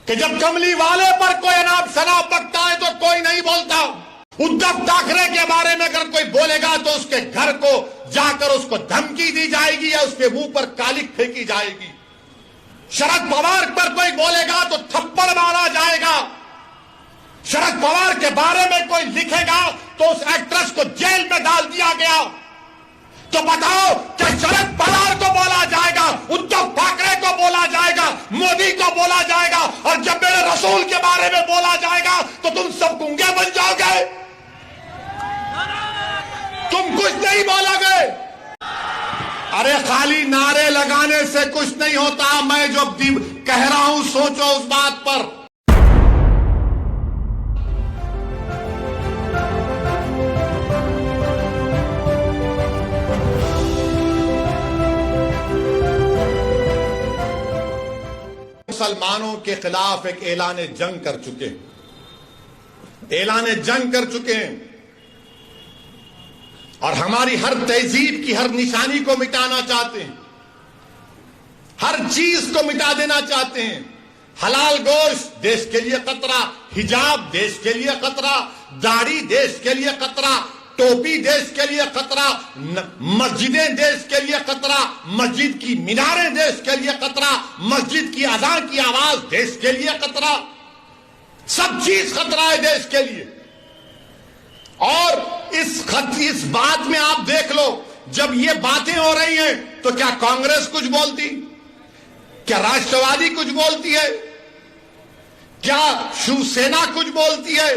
कि जब कमली वाले पर कोई अनाप शनाप बकता है तो कोई नहीं बोलता। उद्धव ठाकरे के बारे में अगर कोई बोलेगा तो उसके घर को जाकर उसको धमकी दी जाएगी या उसके मुंह पर कालिक फेंकी जाएगी। शरद पवार पर कोई बोलेगा तो थप्पड़ मारा जाएगा। शरद पवार के बारे में कोई लिखेगा तो उस एक्ट्रेस को जेल में डाल दिया गया। तो बताओ क्या शरद पवार को बोला जाएगा, उद्धव ठाकरे को बोला जाएगा, मोदी को बोला जाएगा, और जब मेरे रसूल के बारे में बोला जाएगा तो तुम सब गूंगे बन जाओगे, तुम कुछ नहीं बोलोगे। अरे खाली नारे लगाने से कुछ नहीं होता। मैं जो कह रहा हूं सोचो उस बात पर। मुसलमानों के खिलाफ एक ऐलान जंग कर चुके हैं, ऐलान जंग कर चुके हैं, और हमारी हर तहजीब की हर निशानी को मिटाना चाहते हैं, हर चीज को मिटा देना चाहते हैं। हलाल गोश्त देश के लिए खतरा, हिजाब देश के लिए खतरा, दाढ़ी देश के लिए खतरा, टोपी देश के लिए खतरा, मस्जिदें देश के लिए खतरा, मस्जिद की मीनारें देश के लिए खतरा, मस्जिद की अज़ान की आवाज देश के लिए खतरा, सब चीज खतरा है देश के लिए। और इस बात में आप देख लो, जब ये बातें हो रही हैं तो क्या कांग्रेस कुछ बोलती, क्या राष्ट्रवादी कुछ बोलती है, क्या शिवसेना कुछ बोलती है,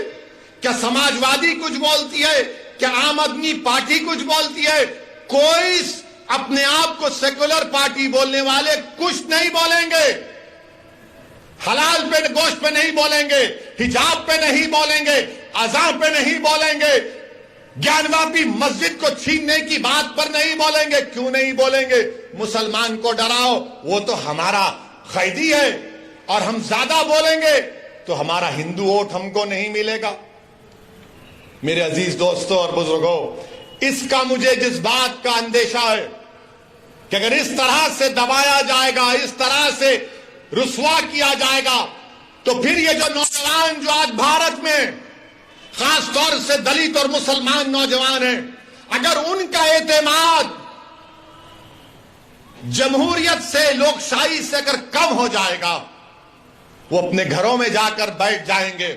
क्या समाजवादी कुछ बोलती है, क्या आम आदमी पार्टी कुछ बोलती है? कोई अपने आप को सेकुलर पार्टी बोलने वाले कुछ नहीं बोलेंगे। हलाल पे गोश्त पे नहीं बोलेंगे, हिजाब पे नहीं बोलेंगे, अज़ान पे नहीं बोलेंगे, ज्ञानवापी मस्जिद को छीनने की बात पर नहीं बोलेंगे। क्यों नहीं बोलेंगे? मुसलमान को डराओ, वो तो हमारा कैदी है, और हम ज्यादा बोलेंगे तो हमारा हिंदू वोट हमको नहीं मिलेगा। मेरे अजीज दोस्तों और बुजुर्गों, इसका मुझे जिस बात का अंदेशा है कि अगर इस तरह से दबाया जाएगा, इस तरह से रुसवा किया जाएगा, तो फिर ये जो नौजवान जो आज भारत में खास तौर से दलित और मुसलमान नौजवान हैं, अगर उनका एतमाद जमहूरियत से, लोकशाही से अगर कम हो जाएगा, वो अपने घरों में जाकर बैठ जाएंगे,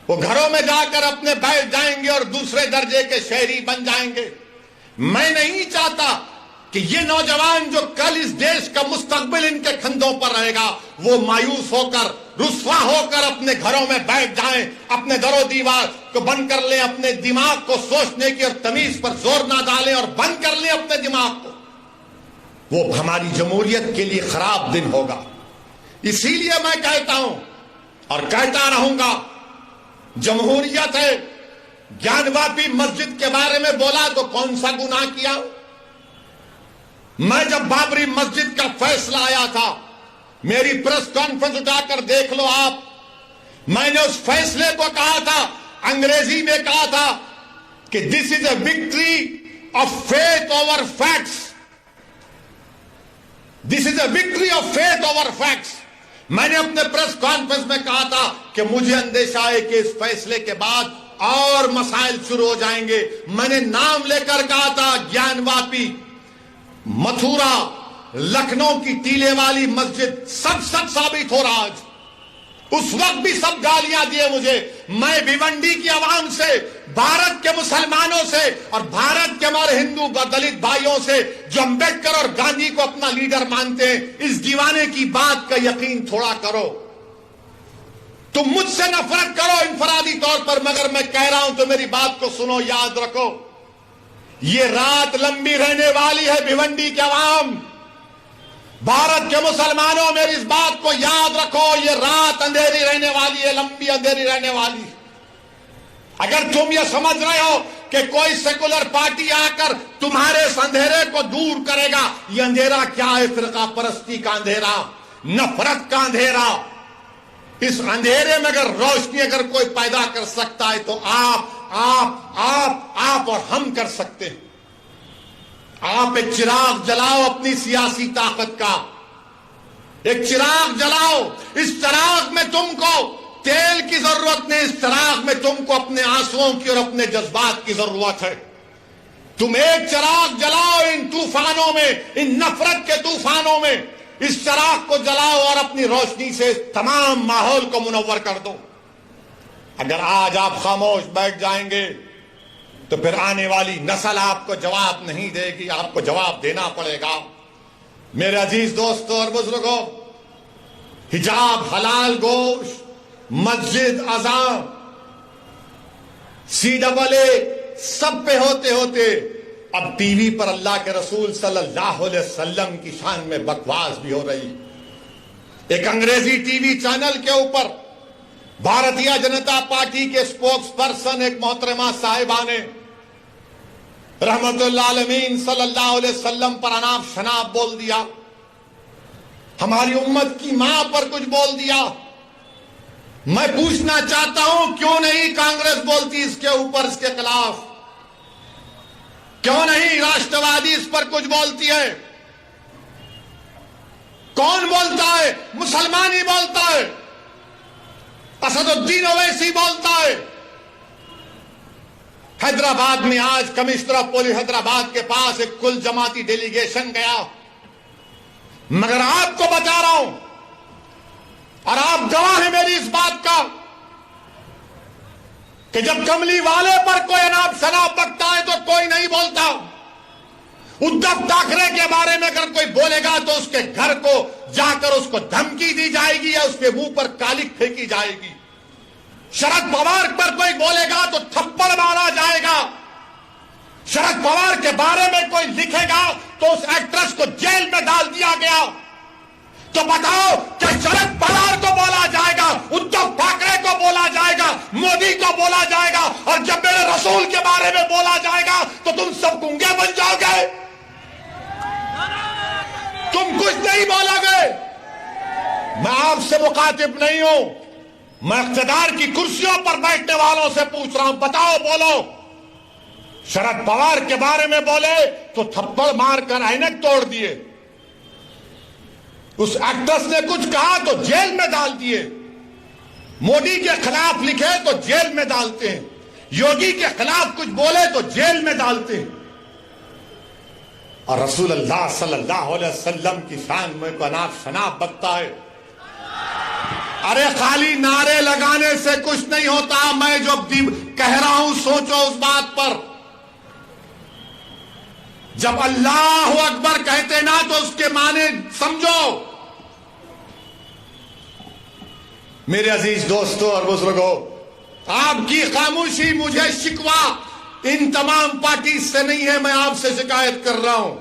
वो घरों में जाकर अपने बैठ जाएंगे और दूसरे दर्जे के शहरी बन जाएंगे। मैं नहीं चाहता कि ये नौजवान जो कल इस देश का मुस्तकबिल इनके कंधों पर रहेगा, वो मायूस होकर, रुस्वा होकर अपने घरों में बैठ जाएं, अपने दरो दीवार को बंद कर लें, अपने दिमाग को सोचने की और तमीज पर जोर ना डालें और बंद कर लें अपने दिमाग को। वो हमारी जमहूरियत के लिए खराब दिन होगा। इसीलिए मैं कहता हूं और कहता रहूंगा, जमहूरियत है। ज्ञानवापी मस्जिद के बारे में बोला तो कौन सा गुनाह किया? मैं जब बाबरी मस्जिद का फैसला आया था, मेरी प्रेस कॉन्फ्रेंस उठाकर देख लो आप, मैंने उस फैसले को कहा था, अंग्रेजी में कहा था कि this is a victory of faith over facts, this is a victory of faith over facts. मैंने अपने प्रेस कॉन्फ्रेंस में कहा था कि मुझे अंदेशा है कि इस फैसले के बाद और मसाइल शुरू हो जाएंगे। मैंने नाम लेकर कहा था, ज्ञानवापी, मथुरा, लखनऊ की टीले वाली मस्जिद, सब सच साबित हो रहा आज। उस वक्त भी सब गालियां दिए मुझे। मैं भिवंडी की आवाम से, भारत के मुसलमानों से और भारत के हमारे हिंदू दलित भाइयों से जो अंबेडकर और गांधी को अपना लीडर मानते हैं, इस दीवाने की बात का यकीन थोड़ा करो। तुम मुझसे नफरत करो इंफरादी तौर पर, मगर मैं कह रहा हूं तो मेरी बात को सुनो, याद रखो, ये रात लंबी रहने वाली है। भिवंडी के आवाम, भारत के मुसलमानों, मेरी इस बात को याद रखो, ये रात अंधेरी रहने वाली है, लंबी अंधेरी रहने वाली है। अगर तुम ये समझ रहे हो कि कोई सेकुलर पार्टी आकर तुम्हारे इस अंधेरे को दूर करेगा, ये अंधेरा क्या है? फिरका परस्ती का अंधेरा, नफरत का अंधेरा। इस अंधेरे में अगर रोशनी अगर कोई पैदा कर सकता है तो आप और हम कर सकते हैं। आप एक चिराग जलाओ अपनी सियासी ताकत का, एक चिराग जलाओ। इस जरूरत नहीं, इस चिराग में तुमको अपने आंसुओं की और अपने जज्बात की जरूरत है। तुम एक चिराग जलाओ इन तूफानों में, इन नफरत के तूफानों में, इस चिराग को जलाओ और अपनी रोशनी से तमाम माहौल को मुनव्वर कर दो। अगर आज आप खामोश बैठ जाएंगे तो फिर आने वाली नस्ल आपको जवाब नहीं देगी, आपको जवाब देना पड़ेगा। मेरे अजीज दोस्तों और बुजुर्गों, हिजाब, हलाल गोश्त, मस्जिद, अज़ान, CAA सब पे होते होते अब टीवी पर अल्लाह के रसूल सल्लल्लाहु अलैहि वसल्लम की शान में बकवास भी हो रही। एक अंग्रेजी टीवी चैनल के ऊपर भारतीय जनता पार्टी के स्पोक्स पर्सन एक मोहतरमा साहिबा ने रहमतुल्लाह अलमीन सल्लल्लाहु अलैहि वसल्लम पर अनाप शनाप बोल दिया, हमारी उम्मत की मां पर कुछ बोल दिया। मैं पूछना चाहता हूं क्यों नहीं कांग्रेस बोलती इसके ऊपर, इसके खिलाफ? क्यों नहीं राष्ट्रवादी इस पर कुछ बोलती है? कौन बोलता है? मुसलमान ही बोलता है, असदुद्दीन ओवैसी बोलता है। हैदराबाद में आज कमिश्नर ऑफ पुलिस हैदराबाद के पास एक कुल जमाती डेलीगेशन गया, मगर आपको बता रहा हूं और आप गवाह हैं मेरी इस बात का कि जब कमली वाले पर कोई अनाप शनाप बकता है तो कोई नहीं बोलता। उद्धव ठाकरे के बारे में अगर कोई बोलेगा तो उसके घर को जाकर उसको धमकी दी जाएगी या उसके मुंह पर कालिक फेंकी जाएगी। शरद पवार पर कोई बोलेगा तो थप्पड़ मारा जाएगा। शरद पवार के बारे में कोई लिखेगा तो उस एक्ट्रेस को जेल में डाल दिया गया। तो बताओ कि शरद पवार को बोला जाएगा, उद्धव ठाकरे को बोला जाएगा, मोदी को बोला जाएगा, और जब मेरे रसूल के बारे में बोला जाएगा तो तुम सब गूंगे बन जाओगे, तुम कुछ नहीं बोलोगे। मैं आपसे मुखातिब नहीं हूं, मैं इख्तिदार की कुर्सियों पर बैठने वालों से पूछ रहा हूं, बताओ, बोलो। शरद पवार के बारे में बोले तो थप्पड़ मारकर ऐनक तोड़ दिए, उस एक्ट्रेस ने कुछ कहा तो जेल में डाल दिए, मोदी के खिलाफ लिखे तो जेल में डालते हैं, योगी के खिलाफ कुछ बोले तो जेल में डालते हैं, और रसूल अल्लाह सल्लल्लाहु अलैहि वसल्लम की शान में को अनाप शनाप बकता है। अरे खाली नारे लगाने से कुछ नहीं होता। मैं जो कह रहा हूं सोचो उस बात पर। जब अल्लाह अकबर कहते ना तो उसके माने समझो। मेरे अजीज दोस्तों और बुजुर्गों, आपकी खामोशी मुझे शिकवा इन तमाम पार्टी से नहीं है, मैं आपसे शिकायत कर रहा हूं।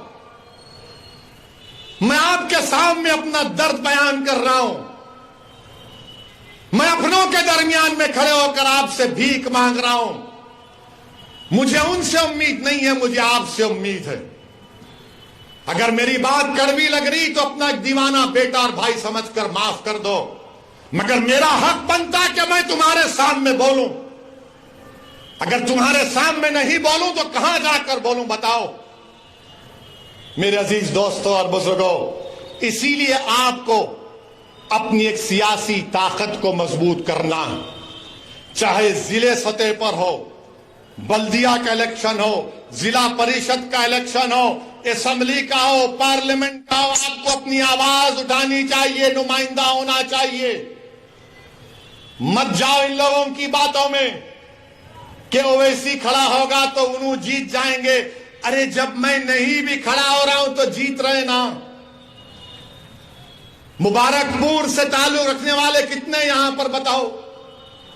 मैं आपके सामने अपना दर्द बयान कर रहा हूं। मैं अपनों के दरमियान में खड़े होकर आपसे भीख मांग रहा हूं। मुझे उनसे उम्मीद नहीं है, मुझे आपसे उम्मीद है। अगर मेरी बात कड़वी लग रही तो अपना एक दीवाना बेटा और भाई समझकर माफ कर दो, मगर मेरा हक बनता है कि मैं तुम्हारे सामने बोलूं। अगर तुम्हारे सामने नहीं बोलूं तो कहां जाकर बोलूं, बताओ। मेरे अजीज दोस्तों और बुजुर्गों, इसीलिए आपको अपनी एक सियासी ताकत को मजबूत करना, चाहे जिले सतह पर हो, बल्दिया का इलेक्शन हो, जिला परिषद का इलेक्शन हो, असेंबली का हो, पार्लियामेंट का हो, आपको अपनी आवाज उठानी चाहिए, नुमाइंदा होना चाहिए। मत जाओ इन लोगों की बातों में कि ओवैसी खड़ा होगा तो उन्होंने जीत जाएंगे। अरे जब मैं नहीं भी खड़ा हो रहा हूं तो जीत रहे ना। मुबारकपुर से ताल्लुक रखने वाले कितने यहां पर बताओ,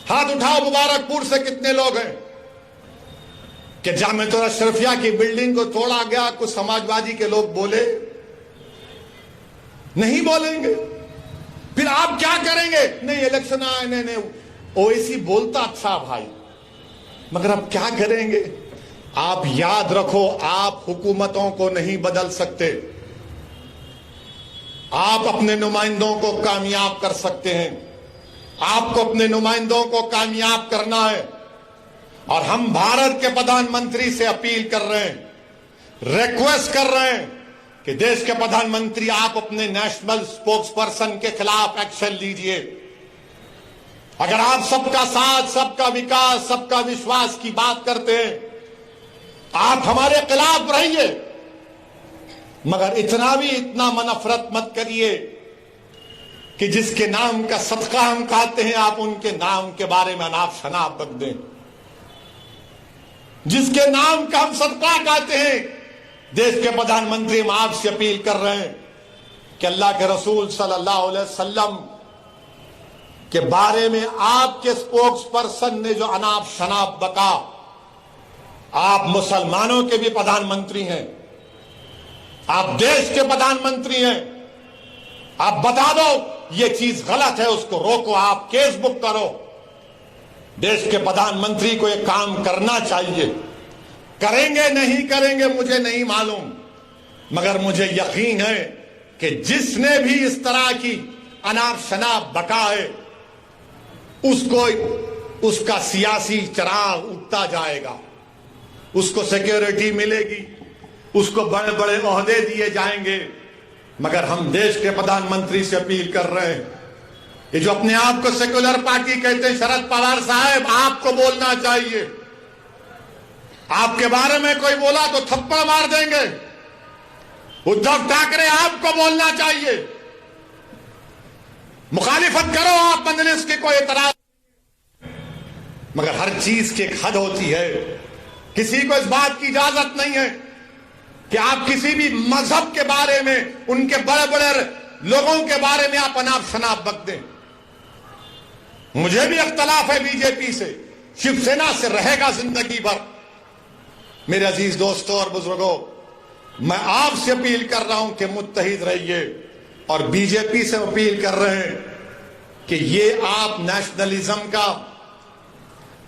हाथ उठाओ। मुबारकपुर से कितने लोग हैं कि जामिया अशरफिया की बिल्डिंग को तोड़ा गया, कुछ समाजवादी के लोग बोले? नहीं बोलेंगे। फिर आप क्या करेंगे? नहीं इलेक्शन आए, नहीं ओवैसी बोलता अच्छा भाई, मगर अब क्या करेंगे? आप याद रखो, आप हुकूमतों को नहीं बदल सकते, आप अपने नुमाइंदों को कामयाब कर सकते हैं। आपको अपने नुमाइंदों को कामयाब करना है, और हम भारत के प्रधानमंत्री से अपील कर रहे हैं, रिक्वेस्ट कर रहे हैं कि देश के प्रधानमंत्री आप अपने नेशनल स्पोक्स पर्सन के खिलाफ एक्शन लीजिए। अगर आप सबका साथ, सबका विकास, सबका विश्वास की बात करते हैं, आप हमारे खिलाफ रहिए, मगर इतना नफरत मत करिए कि जिसके नाम का सदका हम खाते हैं आप उनके नाम के बारे में अनाप शनाप बक दें। जिसके नाम का हम सदका खाते हैं, देश के प्रधानमंत्री हम आपसे अपील कर रहे हैं कि अल्लाह के रसूल सल्लल्लाहु अलैहि वसल्लम के बारे में आपके स्पोक्स पर्सन ने जो अनाप शनाप बका, आप मुसलमानों के भी प्रधानमंत्री हैं, आप देश के प्रधानमंत्री हैं, आप बता दो ये चीज गलत है, उसको रोको, आप केस बुक करो। देश के प्रधानमंत्री को यह काम करना चाहिए। करेंगे नहीं करेंगे मुझे नहीं मालूम, मगर मुझे यकीन है कि जिसने भी इस तरह की अनाप शनाप बका है उसको उसका सियासी चराग उठता जाएगा, उसको सिक्योरिटी मिलेगी, उसको बड़े बड़े ओहदे दिए जाएंगे। मगर हम देश के प्रधानमंत्री से अपील कर रहे हैं, ये जो अपने आप को सेक्युलर पार्टी कहते हैं, शरद पवार साहब आपको बोलना चाहिए। आपके बारे में कोई बोला तो थप्पड़ मार देंगे। उद्धव ठाकरे आपको बोलना चाहिए, मुखालिफत करो आप मजलिस की, कोई एतराज, मगर हर चीज की एक हद होती है। किसी को इस बात की इजाजत नहीं है कि आप किसी भी मजहब के बारे में, उनके बड़े बड़े लोगों के बारे में आप अनाप शनाप बक दें। मुझे भी इख्तलाफ है बीजेपी से, शिवसेना से रहेगा जिंदगी भर। मेरे अजीज दोस्तों और बुजुर्गों, मैं आपसे अपील कर रहा हूं कि मुत्तहिद रहिए, और बीजेपी से अपील कर रहे हैं कि ये आप नेशनलिज्म का,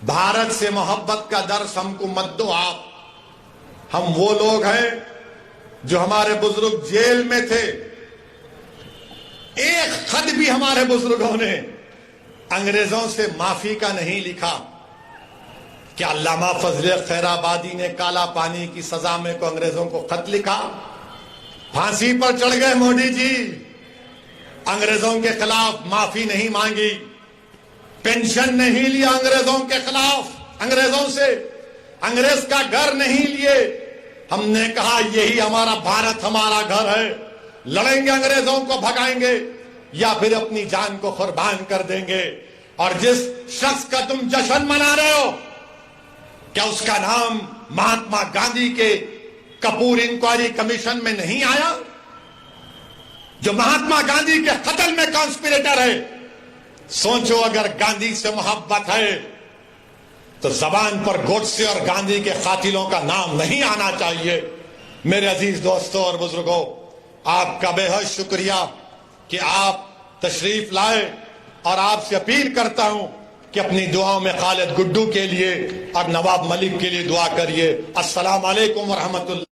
भारत से मोहब्बत का दर्स हमको मत दो। आप, हम वो लोग हैं जो हमारे बुजुर्ग जेल में थे, एक खत भी हमारे बुजुर्गों ने अंग्रेजों से माफी का नहीं लिखा। क्या अल्लामा फजले खैराबादी ने काला पानी की सजा में को अंग्रेजों को खत लिखा? फांसी पर चढ़ गए मोदी जी, अंग्रेजों के खिलाफ माफी नहीं मांगी, पेंशन नहीं लिया अंग्रेजों के खिलाफ, अंग्रेजों से अंग्रेज का घर नहीं लिए। हमने कहा यही हमारा भारत, हमारा घर है, लड़ेंगे, अंग्रेजों को भगाएंगे या फिर अपनी जान को कुर्बान कर देंगे। और जिस शख्स का तुम जश्न मना रहे हो, क्या उसका नाम महात्मा गांधी के कपूर इंक्वायरी कमीशन में नहीं आया, जो महात्मा गांधी के कत्ल में कॉन्स्पिरेटर है? सोचो, अगर गांधी से मोहब्बत है तो जबान पर गोडसे और गांधी के कातिलों का नाम नहीं आना चाहिए। मेरे अजीज दोस्तों और बुजुर्गों, आपका बेहद शुक्रिया कि आप तशरीफ लाए, और आपसे अपील करता हूं कि अपनी दुआओं में खालिद गुड्डू के लिए और नवाब मलिक के लिए दुआ करिए। अस्सलाम वालेकुम व रहमतुल्लाह।